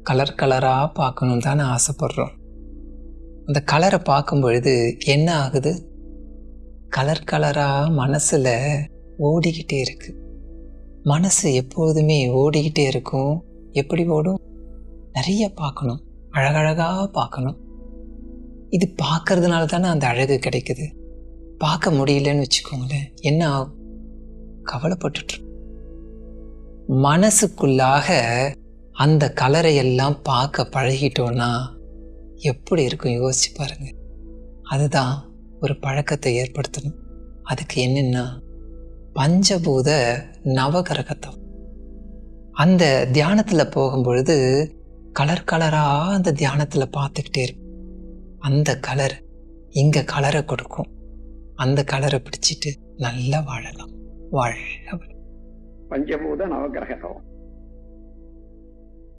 Colour கலராக பார்க்கணும் தானே ஆசைப்படுறோம். அந்த கலரை பார்க்கும் பொழுது என்ன ஆகுது? கலர் கலராக மனசில் ஓடிக்கிட்டே இருக்கு. மனசு எப்போதுமே ஓடிக்கிட்டே இருக்கும். எப்படி ஓடும்? நிறைய பார்க்கணும், அழகழகாக பார்க்கணும். இது பார்க்கறதுனால தானே அந்த அழகு கிடைக்குது. பார்க்க முடியலன்னு வச்சுக்கோங்களேன், என்ன ஆகும்? கவலைப்பட்டுட்டு மனசுக்குள்ளாக அந்த கலரை எல்லாம் பார்க்க பழகிட்டோன்னா எப்படி இருக்கும் யோசிச்சு பாருங்க. அதுதான் ஒரு பழக்கத்தை ஏற்படுத்தணும். அதுக்கு என்னென்னா பஞ்சபூத நவகிரகத்தம். அந்த தியானத்தில் போகும்பொழுது கலர் கலராக அந்த தியானத்தில் பார்த்துக்கிட்டே இருக்கும். அந்த கலர் இங்கே கலரை கொடுக்கும். அந்த கலரை பிடிச்சிட்டு நல்லா வாழலாம். வாழ்க பஞ்சபூத நவகிரகம்.